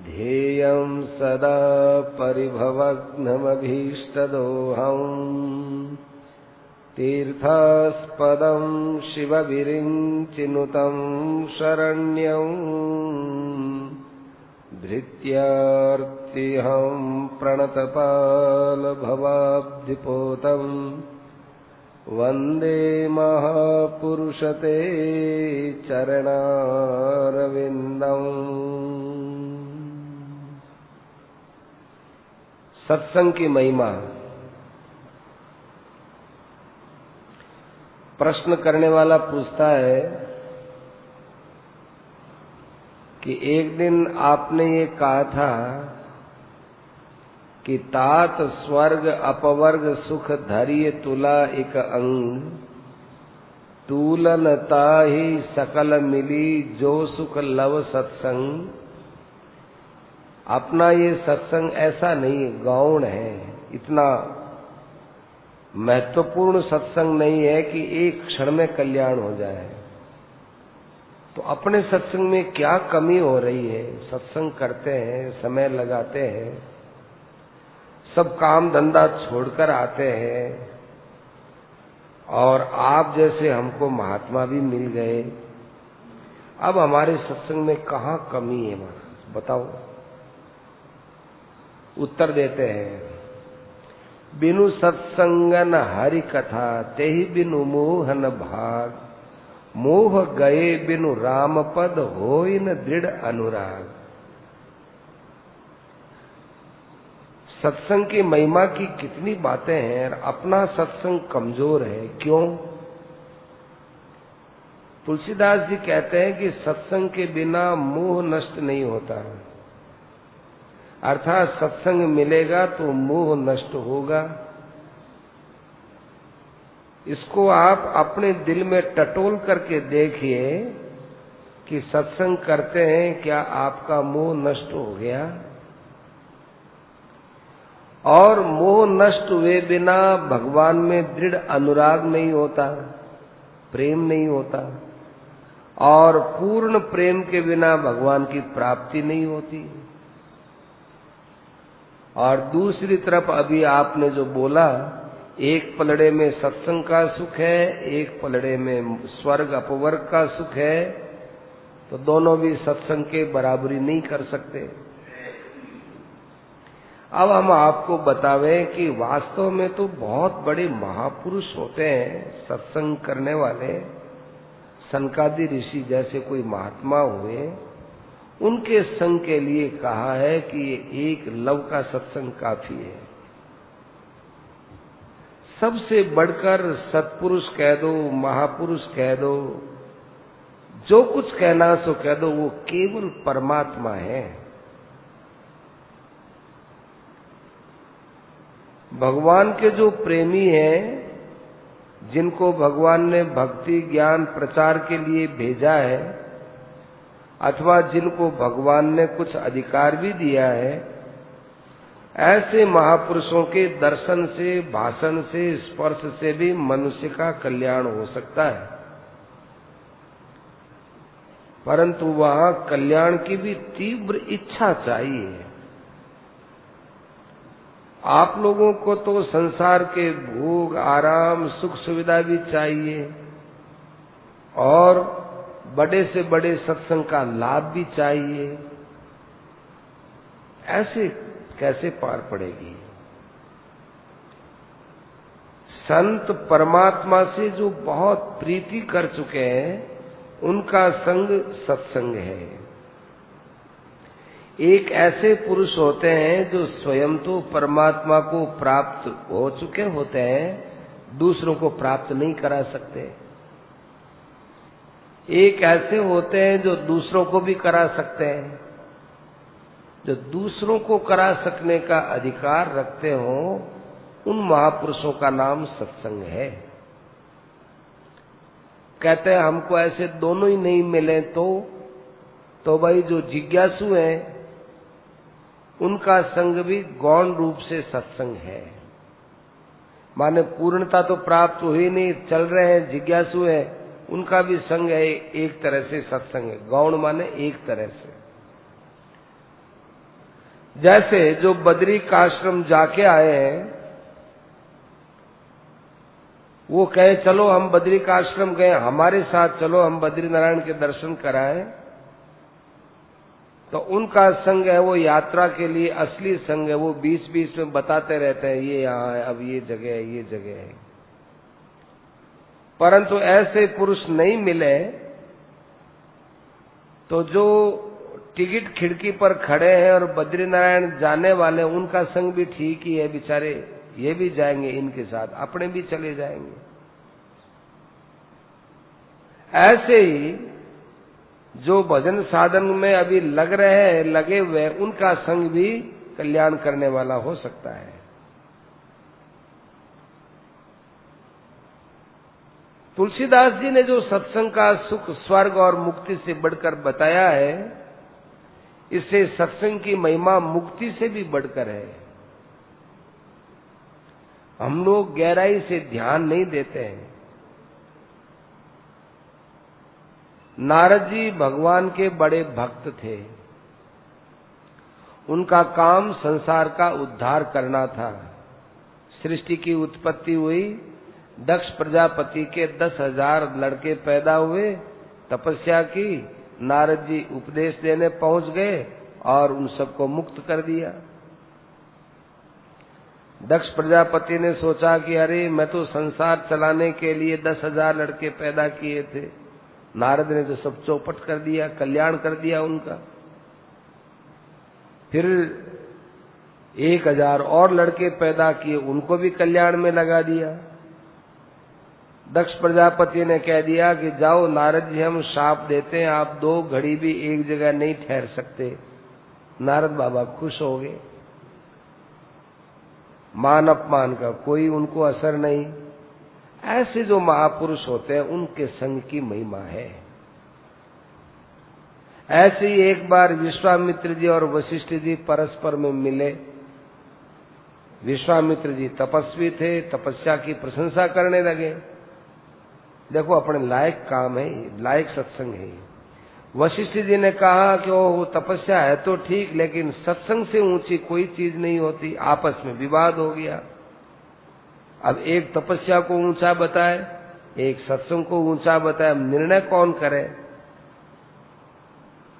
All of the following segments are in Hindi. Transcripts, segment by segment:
ध्येयं सदा परिभवग्नमभीष्टदोहम् तीर्थास्पदं शिवविरिञ्चिनुतं शरण्यं धृत्यार्तिहं प्रणतपालभवाब्धिपोतं वन्दे महापुरुषते चरणारविन्दम्। सत्संग की महिमा। प्रश्न करने वाला पूछता है कि एक दिन आपने ये कहा था कि तात स्वर्ग अपवर्ग सुख धरिय तुला एक अंग, तूलन ताहि सकल मिली जो सुख लव सत्संग। अपना ये सत्संग ऐसा नहीं गौण है, इतना महत्वपूर्ण सत्संग नहीं है कि एक क्षण में कल्याण हो जाए। तो अपने सत्संग में क्या कमी हो रही है? सत्संग करते हैं, समय लगाते हैं, सब काम धंधा छोड़कर आते हैं और आप जैसे हमको महात्मा भी मिल गए। अब हमारे सत्संग में कहाँ कमी है महाराज, बताओ। उत्तर देते हैं, बिनु सत्संगन हरि कथा तेहि बिनु मोहन भाग, मोह गए बिनु राम पद होई न दृढ़ अनुराग। सत्संग की महिमा की कितनी बातें हैं, अपना सत्संग कमजोर है। क्यों? तुलसीदास जी कहते हैं कि सत्संग के बिना मोह नष्ट नहीं होता, अर्थात सत्संग मिलेगा तो मोह नष्ट होगा। इसको आप अपने दिल में टटोल करके देखिए कि सत्संग करते हैं, क्या आपका मोह नष्ट हो गया? और मोह नष्ट हुए बिना भगवान में दृढ़ अनुराग नहीं होता, प्रेम नहीं होता, और पूर्ण प्रेम के बिना भगवान की प्राप्ति नहीं होती। और दूसरी तरफ अभी आपने जो बोला, एक पलड़े में सत्संग का सुख है, एक पलड़े में स्वर्ग अपवर्ग का सुख है, तो दोनों भी सत्संग के बराबरी नहीं कर सकते। अब हम आपको बतावें कि वास्तव में तो बहुत बड़े महापुरुष होते हैं सत्संग करने वाले, सनकादि ऋषि जैसे कोई महात्मा हुए, उनके संग के लिए कहा है कि एक लव का सत्संग काफी है। सबसे बढ़कर सत्पुरुष कह दो, महापुरुष कह दो, जो कुछ कहना सो कह दो, वो केवल परमात्मा है। भगवान के जो प्रेमी हैं, जिनको भगवान ने भक्ति ज्ञान प्रचार के लिए भेजा है, अथवा जिनको भगवान ने कुछ अधिकार भी दिया है, ऐसे महापुरुषों के दर्शन से, भाषण से, स्पर्श से भी मनुष्य का कल्याण हो सकता है। परंतु वहां कल्याण की भी तीव्र इच्छा चाहिए। आप लोगों को तो संसार के भोग, आराम, सुख सुविधा भी चाहिए और बड़े से बड़े सत्संग का लाभ भी चाहिए। ऐसे कैसे पार पड़ेगी? संत परमात्मा से जो बहुत प्रीति कर चुके हैं, उनका संग सत्संग है। एक ऐसे पुरुष होते हैं जो स्वयं तो परमात्मा को प्राप्त हो चुके होते हैं, दूसरों को प्राप्त नहीं करा सकते। एक ऐसे होते हैं जो दूसरों को भी करा सकते हैं। जो दूसरों को करा सकने का अधिकार रखते हो, उन महापुरुषों का नाम सत्संग है। कहते हैं हमको ऐसे दोनों ही नहीं मिले तो भाई जो जिज्ञासु हैं, उनका संग भी गौण रूप से सत्संग है। माने पूर्णता तो प्राप्त हुई नहीं, चल रहे हैं, जिज्ञासु है, उनका भी संग है, एक तरह से सत्संग है। गौण माने एक तरह से। जैसे जो बद्रिकाश्रम जाके आए हैं, वो कहे चलो हम बद्रिकाश्रम गए, हमारे साथ चलो हम बद्रीनारायण के दर्शन कराएं, तो उनका संग है वो यात्रा के लिए असली संग है, वो बीच बीच में बताते रहते हैं ये यहाँ है, अब ये जगह है, ये जगह है। परंतु ऐसे पुरुष नहीं मिले तो जो टिकट खिड़की पर खड़े हैं और बद्रीनारायण जाने वाले, उनका संग भी ठीक ही है, बेचारे ये भी जाएंगे इनके साथ, अपने भी चले जाएंगे। ऐसे ही जो भजन साधन में अभी लग रहे हैं, लगे हुए, उनका संग भी कल्याण करने वाला हो सकता है। तुलसीदास जी ने जो सत्संग का सुख स्वर्ग और मुक्ति से बढ़कर बताया है, इससे सत्संग की महिमा मुक्ति से भी बढ़कर है। हम लोग गहराई से ध्यान नहीं देते हैं। नारद जी भगवान के बड़े भक्त थे। उनका काम संसार का उद्धार करना था। सृष्टि की उत्पत्ति हुई, दक्ष प्रजापति के 10,000 लड़के पैदा हुए, तपस्या की, नारद जी उपदेश देने पहुंच गए और उन सबको मुक्त कर दिया। दक्ष प्रजापति ने सोचा कि अरे मैं तो संसार चलाने के लिए 10,000 लड़के पैदा किए थे, नारद ने तो सब चौपट कर दिया, कल्याण कर दिया उनका। फिर 1,000 और लड़के पैदा किए, उनको भी कल्याण में लगा दिया। दक्ष प्रजापति ने कह दिया कि जाओ नारद जी, हम शाप देते हैं, आप 2 घड़ी भी एक जगह नहीं ठहर सकते। नारद बाबा खुश हो गए। मान अपमान का कोई उनको असर नहीं। ऐसे जो महापुरुष होते हैं, उनके संग की महिमा है। ऐसे ही एक बार विश्वामित्र जी और वशिष्ठ जी परस्पर में मिले। विश्वामित्र जी तपस्वी थे, तपस्या की प्रशंसा करने लगे। देखो अपने लायक काम है, लायक सत्संग है। वशिष्ठ जी ने कहा कि ओह तपस्या है तो ठीक, लेकिन सत्संग से ऊंची कोई चीज नहीं होती। आपस में विवाद हो गया। अब एक तपस्या को ऊंचा बताए, एक सत्संग को ऊंचा बताए, निर्णय कौन करे?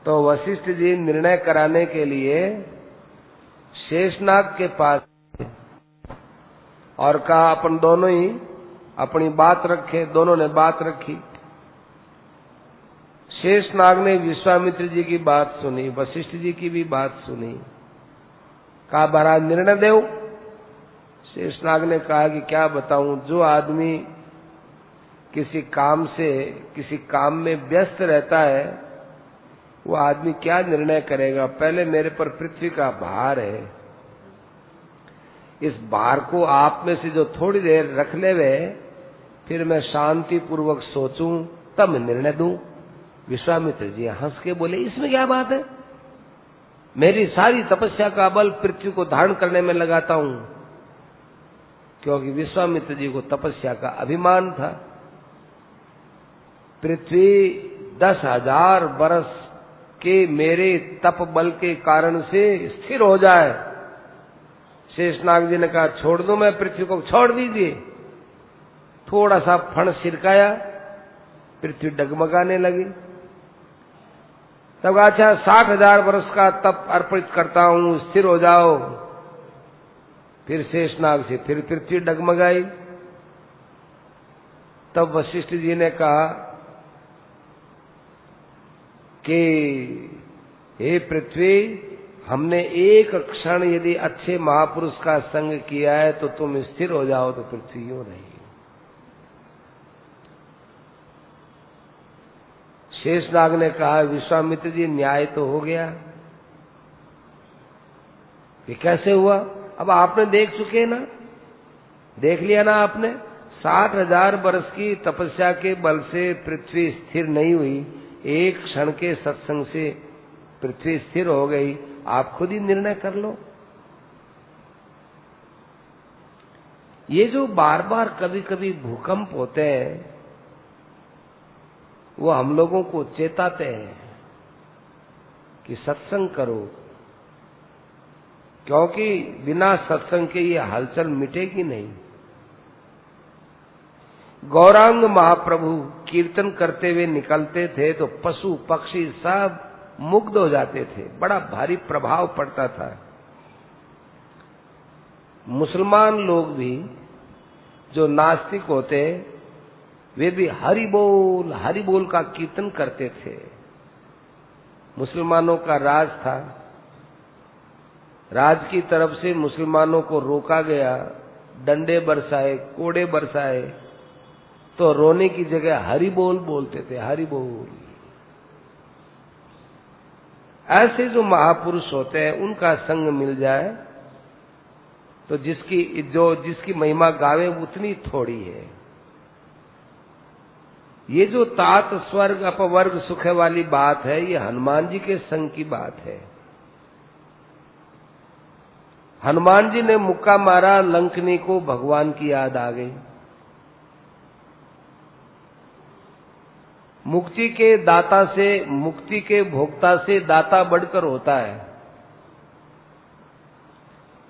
तो वशिष्ठ जी निर्णय कराने के लिए शेषनाग के पास और कहा अपन दोनों ही अपनी बात रखे। दोनों ने बात रखी। शेषनाग ने विश्वामित्र जी की बात सुनी, वशिष्ठ जी की भी बात सुनी। कहा बड़ा निर्णय दो। शेषनाग ने कहा कि क्या बताऊं, जो आदमी किसी काम में व्यस्त रहता है, वो आदमी क्या निर्णय करेगा? पहले मेरे पर पृथ्वी का भार है, इस भार को आप में से जो थोड़ी देर रख ले वे, फिर मैं शांति पूर्वक सोचूं, तब मैं निर्णय दूं। विश्वामित्र जी हंस के बोले, इसमें क्या बात है? मेरी सारी तपस्या का बल पृथ्वी को धारण करने में लगाता हूं। क्योंकि विश्वामित्र जी को तपस्या का अभिमान था। पृथ्वी 10,000 वर्ष के मेरे तप बल के कारण से स्थिर हो जाए। शेषनाग जी ने कहा छोड़ दूं मैं पृथ्वी को? छोड़ दीजिए। थोड़ा सा फण सिरकाया, पृथ्वी डगमगाने लगी। तब अच्छा 60,000 वर्ष का तप अर्पित करता हूं, स्थिर हो जाओ। फिर शेषनाग से फिर पृथ्वी डगमगाई। तब वशिष्ठ जी ने कहा कि हे पृथ्वी, हमने एक क्षण यदि अच्छे महापुरुष का संग किया है तो तुम स्थिर हो जाओ, तो पृथ्वी यूं रही। शेषनाग ने कहा विश्वामित्र जी न्याय तो हो गया। ये कैसे हुआ? अब आपने देख चुके ना, देख लिया ना आपने। 60,000 वर्ष की तपस्या के बल से पृथ्वी स्थिर नहीं हुई, एक क्षण के सत्संग से पृथ्वी स्थिर हो गई। आप खुद ही निर्णय कर लो। ये जो बार बार कभी कभी भूकंप होते हैं, वो हम लोगों को चेताते हैं कि सत्संग करो, क्योंकि बिना सत्संग के ये हलचल मिटेगी नहीं। गौरांग महाप्रभु कीर्तन करते हुए निकलते थे तो पशु पक्षी सब मुग्ध हो जाते थे, बड़ा भारी प्रभाव पड़ता था। मुसलमान लोग भी जो नास्तिक होते, वे भी हरि बोल का कीर्तन करते थे। मुसलमानों का राज था, राज की तरफ से मुसलमानों को रोका गया, डंडे बरसाए, कोड़े बरसाए, तो रोने की जगह हरि बोल बोलते थे, हरि बोल। ऐसे जो महापुरुष होते हैं उनका संग मिल जाए तो जिसकी महिमा गावे उतनी थोड़ी है। ये जो तात स्वर्ग अपवर्ग सुख वाली बात है, ये हनुमान जी के संग की बात है। हनुमान जी ने मुक्का मारा, लंकनी को भगवान की याद आ गई। मुक्ति के दाता से, मुक्ति के भोक्ता से दाता बढ़कर होता है।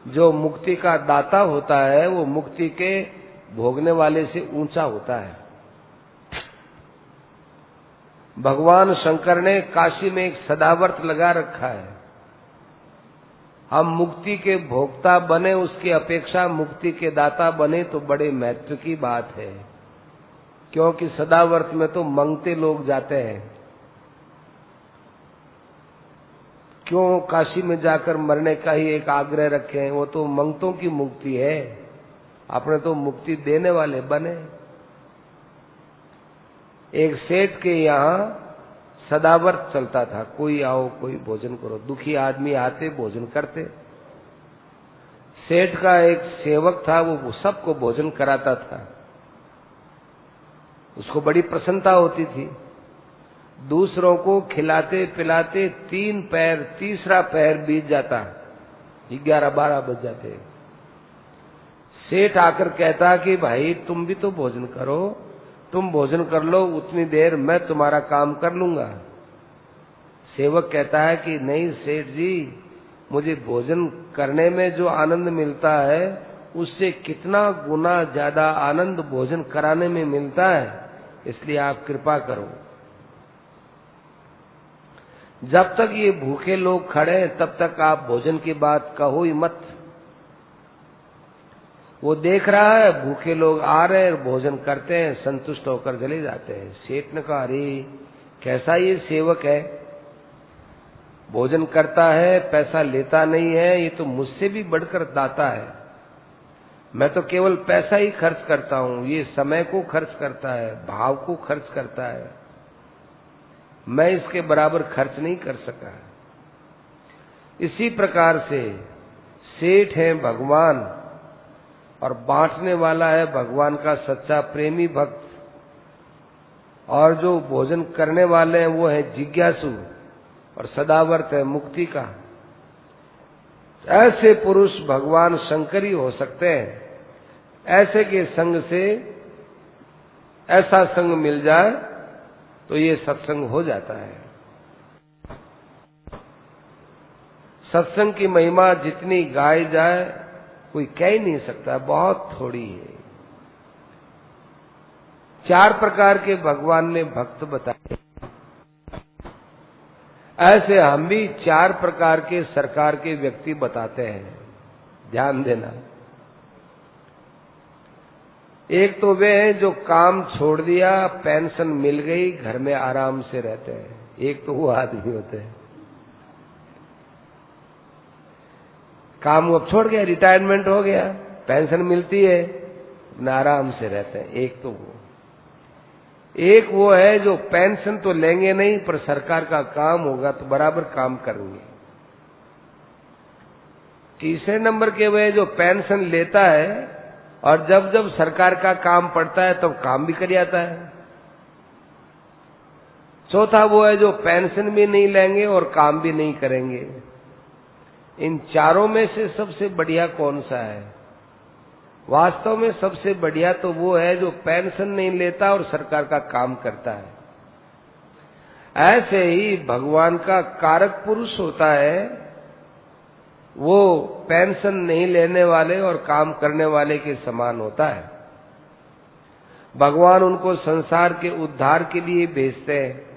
जो मुक्ति का दाता होता है वो मुक्ति के भोगने वाले से ऊंचा होता है। भगवान शंकर ने काशी में एक सदाव्रत लगा रखा है, हम मुक्ति के भोक्ता बने उसकी अपेक्षा मुक्ति के दाता बने तो बड़े महत्व की बात है। क्योंकि सदाव्रत में तो मांगते लोग जाते हैं। क्यों काशी में जाकर मरने का ही एक आग्रह रखें, वो तो मंगतों की मुक्ति है, आपने तो मुक्ति देने वाले बने। एक सेठ के यहाँ सदाव्रत चलता था, कोई आओ कोई भोजन करो, दुखी आदमी आते भोजन करते। सेठ का एक सेवक था, वो सबको भोजन कराता था, उसको बड़ी प्रसन्नता होती थी। दूसरों को खिलाते पिलाते तीसरा पैर बीत जाता, 11-12 बज जाते। सेठ आकर कहता कि भाई तुम भी तो भोजन करो, तुम भोजन कर लो, उतनी देर मैं तुम्हारा काम कर लूंगा। सेवक कहता है कि नहीं सेठ जी, मुझे भोजन करने में जो आनंद मिलता है उससे कितना गुना ज्यादा आनंद भोजन कराने में मिलता है, इसलिए आप कृपा करो। जब तक ये भूखे लोग खड़े हैं तब तक आप भोजन की बात कहो ही मत। वो देख रहा है भूखे लोग आ रहे हैं, भोजन करते हैं, संतुष्ट होकर चले जाते हैं। सेठ ने कहा अरे कैसा ये सेवक है, भोजन करता है पैसा लेता नहीं है, ये तो मुझसे भी बढ़कर दाता है। मैं तो केवल पैसा ही खर्च करता हूं, ये समय को खर्च करता है, भाव को खर्च करता है, मैं इसके बराबर खर्च नहीं कर सका। इसी प्रकार से सेठ है भगवान और बांटने वाला है भगवान का सच्चा प्रेमी भक्त, और जो भोजन करने वाले हैं वो है जिज्ञासु और सदावर्त है मुक्ति का। ऐसे पुरुष भगवान शंकर ही हो सकते हैं। ऐसे के संग से ऐसा संग मिल जाए तो ये सत्संग हो जाता है। सत्संग की महिमा जितनी गाई जाए कोई कह ही नहीं सकता, बहुत थोड़ी है। 4 प्रकार के भगवान ने भक्त बताए, ऐसे हम भी 4 प्रकार के सरकार के व्यक्ति बताते हैं, ध्यान देना। एक तो वे हैं जो काम छोड़ दिया, पेंशन मिल गई, घर में आराम से रहते हैं। एक तो वो आदमी होते हैं काम अब छोड़ गया, रिटायरमेंट हो गया, पेंशन मिलती है, अपना आराम से रहते हैं। एक तो वो, एक वो है जो पेंशन तो लेंगे नहीं पर सरकार का काम होगा तो बराबर काम करेंगे। तीसरे नंबर के वे जो पेंशन लेता है और जब जब सरकार का काम पड़ता है तब काम भी कर जाता है। चौथा वो है जो पेंशन भी नहीं लेंगे और काम भी नहीं करेंगे। इन चारों में से सबसे बढ़िया कौन सा है? वास्तव में सबसे बढ़िया तो वो है जो पेंशन नहीं लेता और सरकार का काम करता है। ऐसे ही भगवान का कारक पुरुष होता है वो पेंशन नहीं लेने वाले और काम करने वाले के समान होता है। भगवान उनको संसार के उद्धार के लिए भेजते हैं।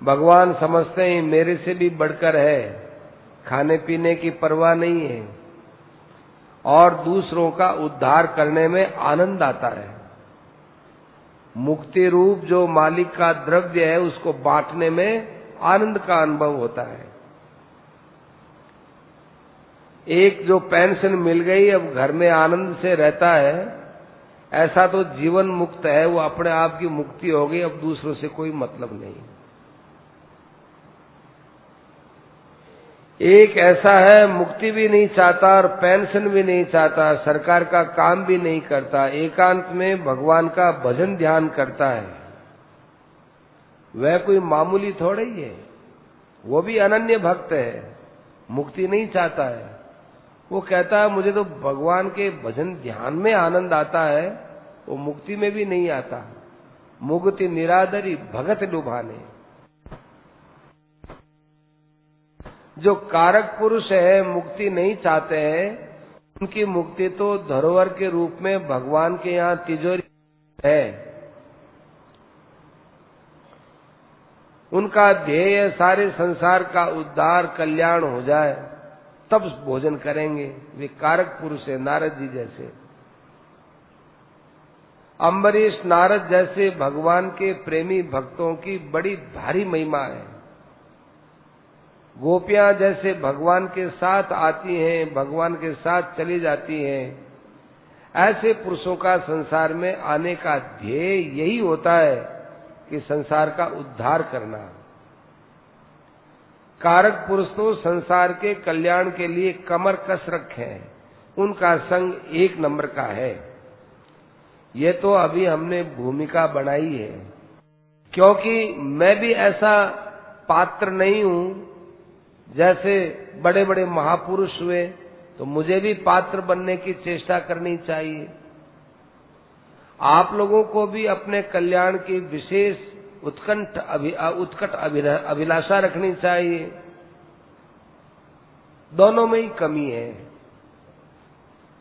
भगवान समझते हैं मेरे से भी बढ़कर है, खाने पीने की परवाह नहीं है और दूसरों का उद्धार करने में आनंद आता है। मुक्ति रूप जो मालिक का द्रव्य है उसको बांटने में आनंद का अनुभव होता है। एक जो पेंशन मिल गई अब घर में आनंद से रहता है, ऐसा तो जीवन मुक्त है, वो अपने आप की मुक्ति हो गई, अब दूसरों से कोई मतलब नहीं। एक ऐसा है मुक्ति भी नहीं चाहता और पेंशन भी नहीं चाहता, सरकार का काम भी नहीं करता, एकांत में भगवान का भजन ध्यान करता है। वह कोई मामूली थोड़ा ही है, वो भी अनन्य भक्त है, मुक्ति नहीं चाहता है। वो कहता है मुझे तो भगवान के भजन ध्यान में आनंद आता है, वो मुक्ति में भी नहीं आता। मुक्ति निरादरी भगत लुभाने। जो कारक पुरुष है मुक्ति नहीं चाहते हैं, उनकी मुक्ति तो धरोहर के रूप में भगवान के यहाँ तिजोरी है। उनका ध्येय सारे संसार का उद्धार कल्याण हो जाए, तब भोजन करेंगे। वे कारक पुरुष है, नारद जी जैसे। अम्बरीश नारद जैसे भगवान के प्रेमी भक्तों की बड़ी भारी महिमा है। गोपियां जैसे भगवान के साथ आती हैं, भगवान के साथ चली जाती हैं, ऐसे पुरुषों का संसार में आने का ध्येय यही होता है कि संसार का उद्धार करना। कारक पुरुष तो संसार के कल्याण के लिए कमर कस रखे हैं, उनका संग एक नंबर का है। ये तो अभी हमने भूमिका बनाई है, क्योंकि मैं भी ऐसा पात्र नहीं हूं जैसे बड़े बड़े महापुरुष हुए, तो मुझे भी पात्र बनने की चेष्टा करनी चाहिए। आप लोगों को भी अपने कल्याण की विशेष उत्कट अभिलाषा रखनी चाहिए। दोनों में ही कमी है।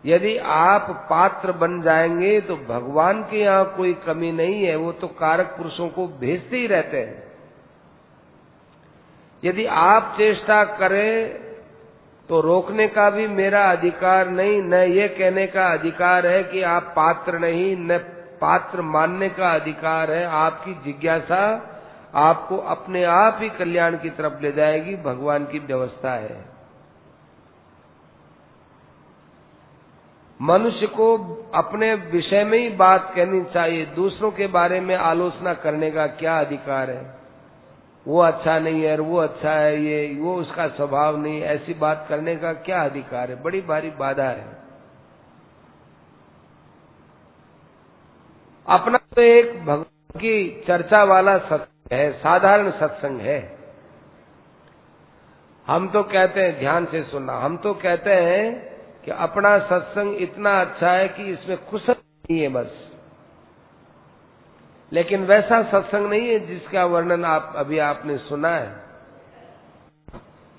यदि आप पात्र बन जाएंगे तो भगवान के यहाँ कोई कमी नहीं है, वो तो कारक पुरुषों को भेजते ही रहते हैं। यदि आप चेष्टा करें तो रोकने का भी मेरा अधिकार नहीं, न ये कहने का अधिकार है कि आप पात्र नहीं, न पात्र मानने का अधिकार है। आपकी जिज्ञासा आपको अपने आप ही कल्याण की तरफ ले जाएगी, भगवान की व्यवस्था है। मनुष्य को अपने विषय में ही बात कहनी चाहिए, दूसरों के बारे में आलोचना करने का क्या अधिकार है। वो अच्छा नहीं है, वो अच्छा है, ये वो उसका स्वभाव नहीं, ऐसी बात करने का क्या अधिकार है। बड़ी भारी बाधा है। अपना तो एक भगवान की चर्चा वाला सत्संग है, साधारण सत्संग है। हम तो कहते हैं, ध्यान से सुनना, हम तो कहते हैं कि अपना सत्संग इतना अच्छा है कि इसमें कुछ नहीं है बस। लेकिन वैसा सत्संग नहीं है जिसका वर्णन आपने सुना है।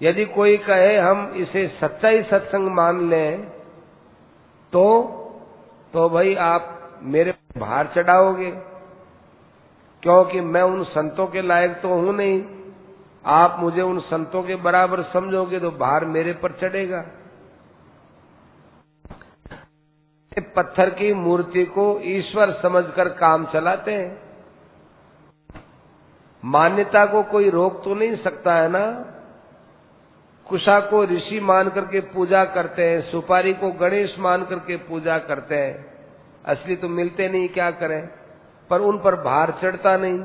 यदि कोई कहे हम इसे सच्चा ही सत्संग मान लें तो भाई आप मेरे भार चढ़ाओगे, क्योंकि मैं उन संतों के लायक तो हूं नहीं। आप मुझे उन संतों के बराबर समझोगे तो भार मेरे पर चढ़ेगा। पत्थर की मूर्ति को ईश्वर समझकर काम चलाते हैं। मान्यता को कोई रोक तो नहीं सकता है ना। कुशा को ऋषि मान करके पूजा करते हैं, सुपारी को गणेश मान करके पूजा करते हैं। असली तो मिलते नहीं, क्या करें, पर उन पर भार चढ़ता नहीं,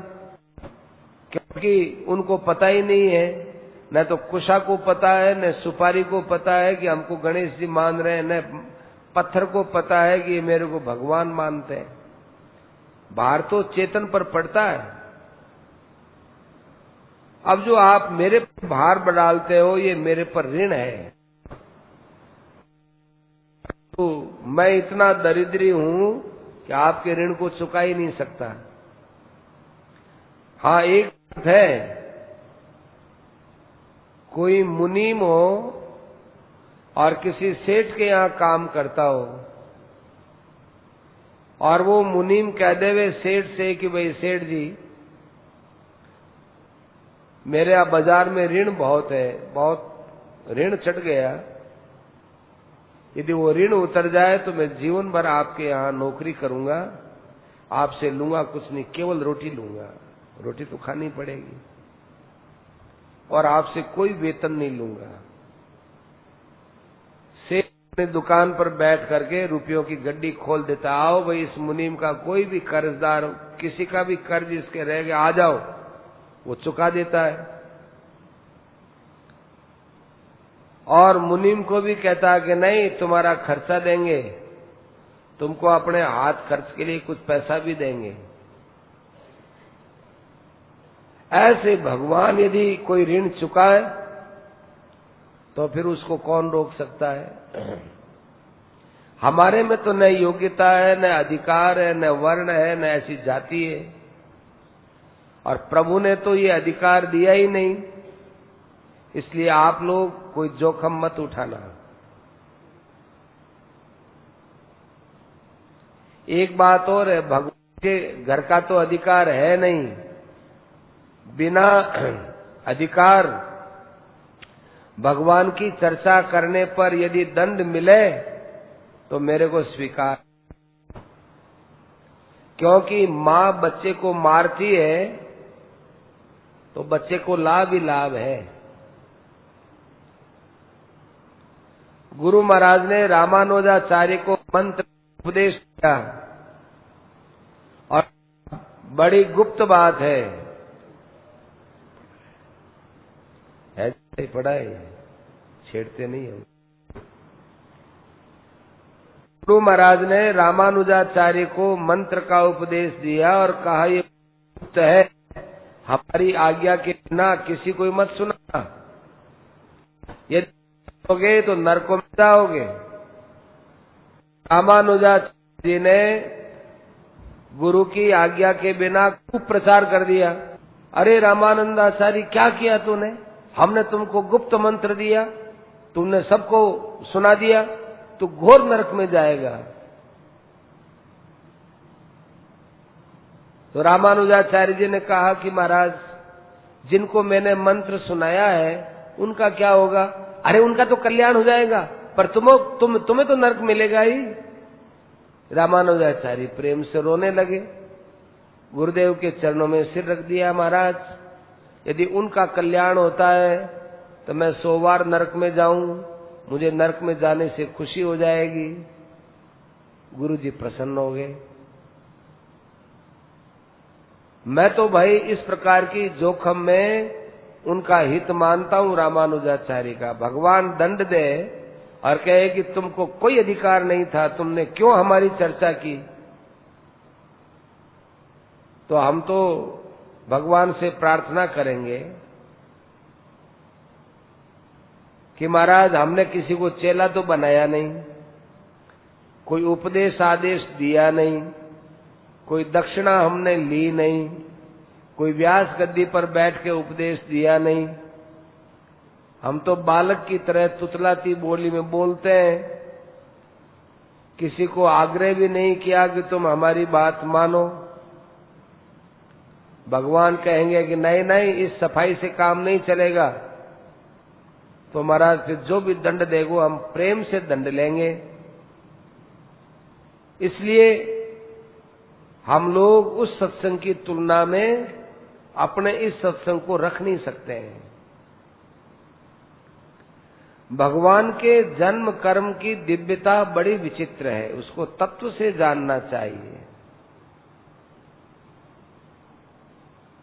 क्योंकि उनको पता ही नहीं है। न तो कुशा को पता है, न सुपारी को पता है कि हमको गणेश जी मान रहे हैं, न पत्थर को पता है कि ये मेरे को भगवान मानते हैं। भार तो चेतन पर पड़ता है। अब जो आप मेरे पर भार डालते हो, ये मेरे पर ऋण है। तो मैं इतना दरिद्री हूं कि आपके ऋण को चुका ही नहीं सकता। हाँ, एक बात है, कोई मुनीम हो और किसी सेठ के यहाँ काम करता हो और वो मुनीम कह देवे सेठ से कि भाई सेठ जी, मेरे यहाँ बाजार में ऋण बहुत है, बहुत ऋण चढ़ गया, यदि वो ऋण उतर जाए तो मैं जीवन भर आपके यहाँ नौकरी करूंगा, आपसे लूंगा कुछ नहीं, केवल रोटी लूंगा, रोटी तो खानी पड़ेगी, और आपसे कोई वेतन नहीं लूंगा। सेठ अपने दुकान पर बैठ करके रुपयों की गड्डी खोल देता, आओ भाई इस मुनीम का कोई भी कर्जदार, किसी का भी कर्ज इसके रह गया, आ जाओ, वो चुका देता है। और मुनीम को भी कहता है कि नहीं, तुम्हारा खर्चा देंगे, तुमको अपने हाथ खर्च के लिए कुछ पैसा भी देंगे। ऐसे भगवान यदि कोई ऋण चुकाए तो फिर उसको कौन रोक सकता है? हमारे में तो न योग्यता है, न अधिकार है, न वर्ण है, न ऐसी जाति है, और प्रभु ने तो ये अधिकार दिया ही नहीं। इसलिए आप लोग कोई जोखिम मत उठाना। एक बात और है, भगवान के घर का तो अधिकार है नहीं, बिना अधिकार भगवान की चर्चा करने पर यदि दंड मिले तो मेरे को स्वीकार, क्योंकि मां बच्चे को मारती है तो बच्चे को लाभ ही लाभ है। गुरु महाराज ने रामानुजाचार्य को मंत्र उपदेश दिया, और बड़ी गुप्त बात है, ऐसे पढ़ाई छेड़ते नहीं है। गुरु महाराज ने रामानुजाचार्य को मंत्र का उपदेश दिया और कहा ये गुप्त है, हमारी आज्ञा के बिना किसी को मत सुना, यदि सुनोगे तो नरकों में जाओगे। रामानुजाचार्य जी ने गुरु की आज्ञा के बिना खूब प्रचार कर दिया। अरे रामानंदाचार्य, क्या किया तूने? हमने तुमको गुप्त मंत्र दिया, तुमने सबको सुना दिया, तू घोर नरक में जाएगा। तो रामानुजाचार्य जी ने कहा कि महाराज, जिनको मैंने मंत्र सुनाया है उनका क्या होगा? अरे उनका तो कल्याण हो जाएगा, पर तुम्हें तो नरक मिलेगा ही। रामानुजाचार्य प्रेम से रोने लगे, गुरुदेव के चरणों में सिर रख दिया, महाराज यदि उनका कल्याण होता है तो मैं 100 बार नरक में जाऊं, मुझे नरक में जाने से खुशी हो जाएगी। गुरु जी प्रसन्न हो गए। मैं तो भाई इस प्रकार की जोखिम में उनका हित मानता हूं रामानुजाचार्य का। भगवान दंड दे और कहे कि तुमको कोई अधिकार नहीं था, तुमने क्यों हमारी चर्चा की, तो हम तो भगवान से प्रार्थना करेंगे कि महाराज हमने किसी को चेला तो बनाया नहीं, कोई उपदेश आदेश दिया नहीं, कोई दक्षिणा हमने ली नहीं, कोई व्यास गद्दी पर बैठ के उपदेश दिया नहीं। हम तो बालक की तरह तुतलाती बोली में बोलते हैं, किसी को आग्रह भी नहीं किया कि तुम हमारी बात मानो। भगवान कहेंगे कि नहीं नहीं, इस सफाई से काम नहीं चलेगा, तो महाराज फिर जो भी दंड देगो हम प्रेम से दंड लेंगे। इसलिए हम लोग उस सत्संग की तुलना में अपने इस सत्संग को रख नहीं सकते हैं। भगवान के जन्म कर्म की दिव्यता बड़ी विचित्र है, उसको तत्व से जानना चाहिए।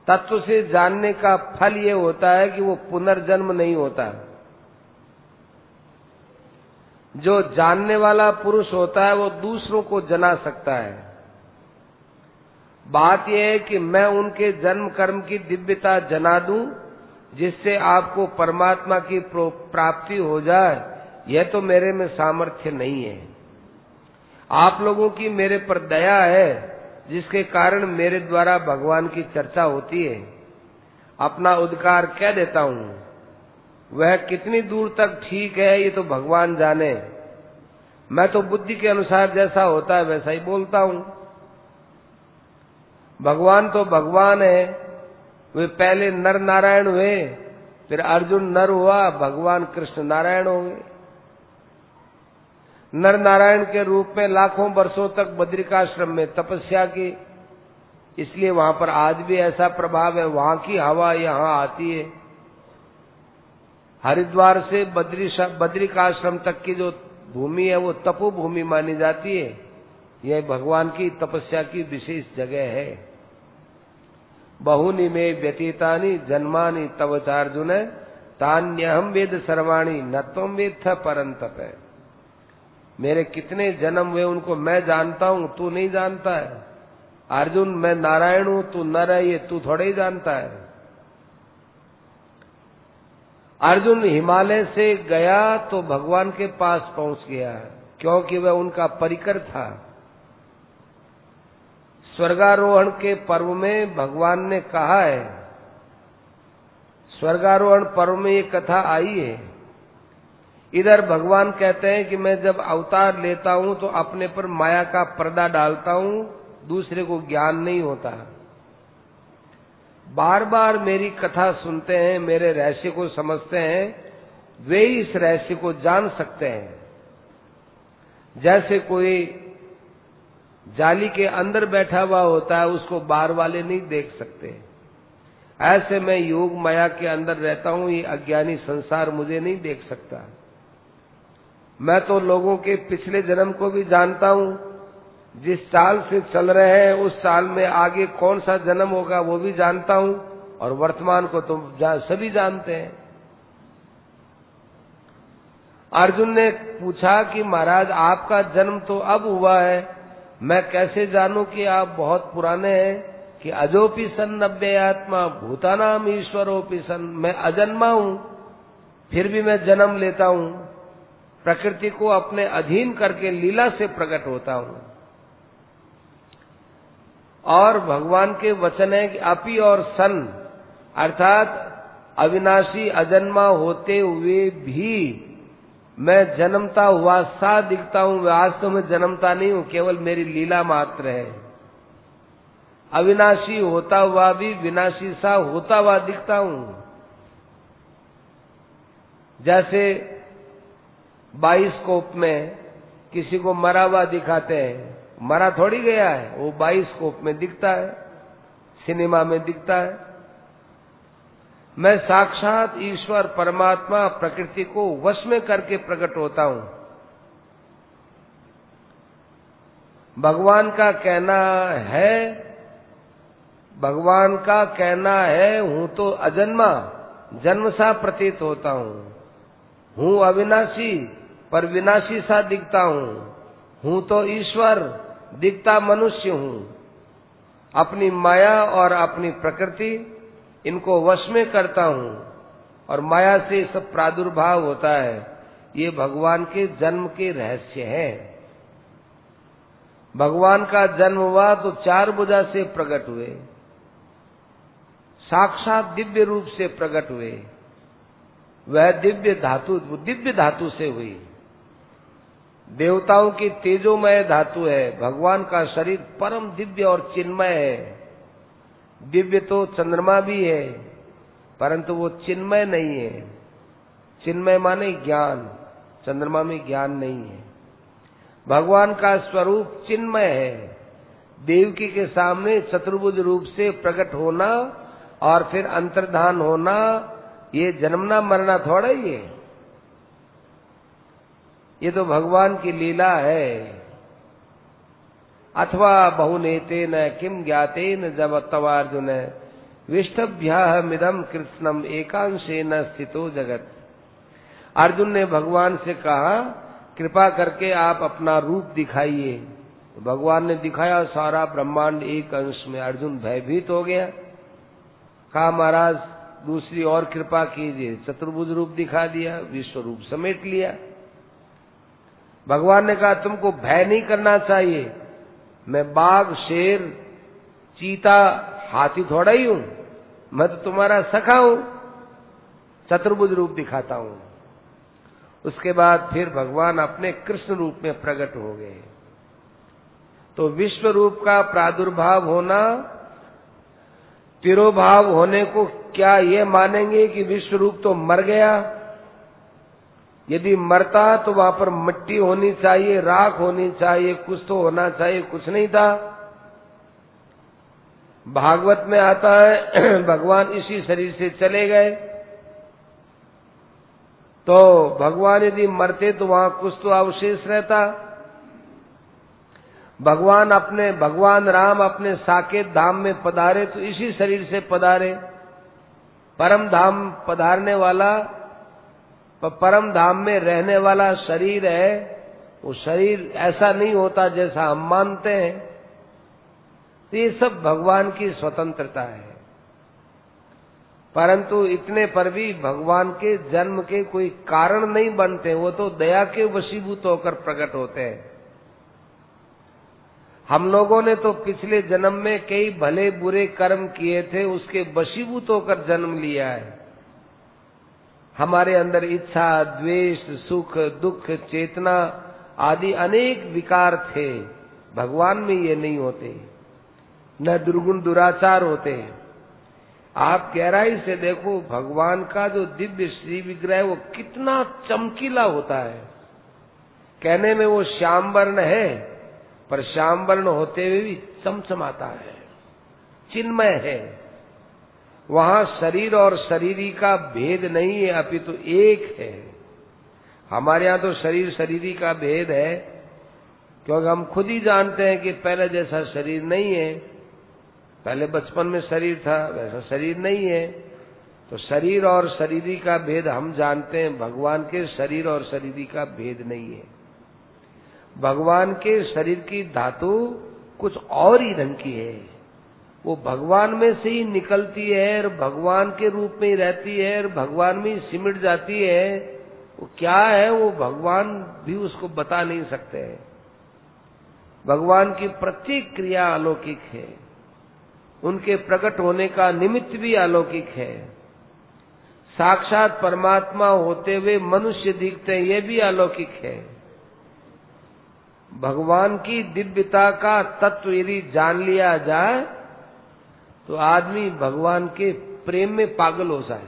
तत्व से जानने का फल ये होता है कि वो पुनर्जन्म नहीं होता। जो जानने वाला पुरुष होता है वो दूसरों को जना सकता है। बात यह है कि मैं उनके जन्म कर्म की दिव्यता जना दूं, जिससे आपको परमात्मा की प्राप्ति हो जाए, यह तो मेरे में सामर्थ्य नहीं है। आप लोगों की मेरे पर दया है, जिसके कारण मेरे द्वारा भगवान की चर्चा होती है। अपना उद्गार कह देता हूं, वह कितनी दूर तक ठीक है ये तो भगवान जाने। मैं तो बुद्धि के अनुसार जैसा होता है वैसा ही बोलता हूं। भगवान तो भगवान है, वे पहले नर नारायण हुए, फिर अर्जुन नर हुआ, भगवान कृष्ण नारायण हो गए। नर नारायण के रूप में लाखों वर्षों तक बद्रिकाश्रम में तपस्या की, इसलिए वहां पर आज भी ऐसा प्रभाव है, वहां की हवा यहां आती है। हरिद्वार से बद्रिकाश्रम तक की जो भूमि है वो तपो भूमि मानी जाती है। यह भगवान की तपस्या की विशेष जगह है। बहुनि में व्यतीतानि जन्मानि तव चार्जुन तान्यहम वेद सर्वाणि न त्वं वेत्थ परंतप। मेरे कितने जन्म हुए उनको मैं जानता हूं, तू नहीं जानता है। अर्जुन मैं नारायण हूं, तू नर है, ये तू थोड़े ही जानता है। अर्जुन हिमालय से गया तो भगवान के पास पहुंच गया, क्योंकि वह उनका परिकर था। स्वर्गारोहण के पर्व में भगवान ने कहा है, स्वर्गारोहण पर्व में ये कथा आई है। इधर भगवान कहते हैं कि मैं जब अवतार लेता हूं तो अपने पर माया का पर्दा डालता हूं, दूसरे को ज्ञान नहीं होता। बार बार मेरी कथा सुनते हैं, मेरे रहस्य को समझते हैं, वे इस रहस्य को जान सकते हैं। जैसे कोई जाली के अंदर बैठा हुआ होता है, उसको बाहर वाले नहीं देख सकते। ऐसे मैं योग माया के अंदर रहता हूं, ये अज्ञानी संसार मुझे नहीं देख सकता। मैं तो लोगों के पिछले जन्म को भी जानता हूं, जिस साल से चल रहे हैं उस साल में आगे कौन सा जन्म होगा वो भी जानता हूं, और वर्तमान को तो सभी जानते हैं। अर्जुन ने पूछा कि महाराज आपका जन्म तो अब हुआ है, मैं कैसे जानूं कि आप बहुत पुराने हैं? कि अजोपि सन नब्बे आत्मा भूतानाम ईश्वरोपि सन, मैं अजन्मा हूं, फिर भी मैं जन्म लेता हूं, प्रकृति को अपने अधीन करके लीला से प्रकट होता हूं। और भगवान के वचन है कि अपि और सन, अर्थात अविनाशी अजन्मा होते हुए भी मैं जन्मता हुआ सा दिखता हूं। वास्तव में जन्मता नहीं हूं, केवल मेरी लीला मात्र है। अविनाशी होता हुआ भी विनाशी सा होता हुआ दिखता हूं। जैसे बाइस्कोप में किसी को मरा हुआ दिखाते हैं, मरा थोड़ी गया है, वो बाइस्कोप में दिखता है, सिनेमा में दिखता है। मैं साक्षात ईश्वर परमात्मा प्रकृति को वश में करके प्रकट होता हूं। भगवान का कहना है हूं तो अजन्मा, जन्म सा प्रतीत होता हूं अविनाशी पर विनाशी सा दिखता हूं तो ईश्वर, दिखता मनुष्य हूं। अपनी माया और अपनी प्रकृति इनको वश में करता हूं, और माया से सब प्रादुर्भाव होता है। ये भगवान के जन्म के रहस्य है। भगवान का जन्म हुआ तो चार भुजा से प्रकट हुए, साक्षात दिव्य रूप से प्रकट हुए। वह दिव्य धातु से हुई। देवताओं की तेजोमय धातु है। भगवान का शरीर परम दिव्य और चिन्मय है। दिव्य तो चंद्रमा भी है, परंतु वो चिन्मय नहीं है। चिन्मय माने ज्ञान, चंद्रमा में ज्ञान नहीं है। भगवान का स्वरूप चिन्मय है। देवकी के सामने चतुर्भुज रूप से प्रकट होना और फिर अंतर्धान होना, ये जन्मना मरना थोड़ा ही है। ये तो भगवान की लीला है। अथवा बहुनेतेन किम ज्ञातेन जब तवार्जुन विष्टभ्याहमिदं कृत्स्नम एकांशेन स्थितो जगत। अर्जुन ने भगवान से कहा, कृपा करके आप अपना रूप दिखाइए। भगवान ने दिखाया, सारा ब्रह्मांड एक अंश में। अर्जुन भयभीत हो गया, कहा महाराज दूसरी और कृपा कीजिए। चतुर्भुज रूप दिखा दिया, विश्व रूप समेट लिया। भगवान ने कहा तुमको भय नहीं करना चाहिए, मैं बाघ, शेर, चीता, हाथी थोड़ा ही हूं, मैं तो तुम्हारा सखा हूं। चतुर्भुज रूप दिखाता हूं। उसके बाद फिर भगवान अपने कृष्ण रूप में प्रकट हो गए। तो विश्व रूप का प्रादुर्भाव होना, तिरोभाव होने को क्या ये मानेंगे कि विश्व रूप तो मर गया? यदि मरता तो वहां पर मिट्टी होनी चाहिए, राख होनी चाहिए, कुछ तो होना चाहिए, कुछ नहीं था। भागवत में आता है भगवान इसी शरीर से चले गए। तो भगवान यदि मरते तो वहां कुछ तो अवशेष रहता। भगवान राम अपने साकेत धाम में पधारे तो इसी शरीर से पधारे। परम धाम पधारने वाला, परम धाम में रहने वाला शरीर है, वो शरीर ऐसा नहीं होता जैसा हम मानते हैं। तो ये सब भगवान की स्वतंत्रता है। परंतु इतने पर भी भगवान के जन्म के कोई कारण नहीं बनते, वो तो दया के वशीभूत होकर प्रकट होते हैं। हम लोगों ने तो पिछले जन्म में कई भले बुरे कर्म किए थे, उसके वशीभूत होकर जन्म लिया है। हमारे अंदर इच्छा, द्वेष, सुख, दुख, चेतना आदि अनेक विकार थे। भगवान में ये नहीं होते, न दुर्गुण दुराचार होते। आप गहराई से देखो, भगवान का जो दिव्य श्री विग्रह है वो कितना चमकीला होता है। कहने में वो श्याम वर्ण है, पर श्याम वर्ण होते हुए भी चमचमाता है, चिन्मय है। वहां शरीर और शरीरी का भेद नहीं है, अपितु एक है। हमारे यहाँ तो शरीर शरीरी का भेद है, क्योंकि हम खुद ही जानते हैं कि पहले जैसा शरीर नहीं है। पहले बचपन में शरीर था, वैसा शरीर नहीं है। तो शरीर और शरीरी का भेद हम जानते हैं, भगवान के शरीर और शरीरी का भेद नहीं है। भगवान के शरीर की धातु कुछ और ही ढंग की है। वो भगवान में से ही निकलती है और भगवान के रूप में ही रहती है और भगवान में ही सिमट जाती है। वो क्या है, वो भगवान भी उसको बता नहीं सकते। भगवान की प्रत्येक क्रिया अलौकिक है, उनके प्रकट होने का निमित्त भी अलौकिक है। साक्षात परमात्मा होते हुए मनुष्य दिखते हैं, ये भी अलौकिक है। भगवान की दिव्यता का तत्व यदि जान लिया जाए तो आदमी भगवान के प्रेम में पागल हो जाए।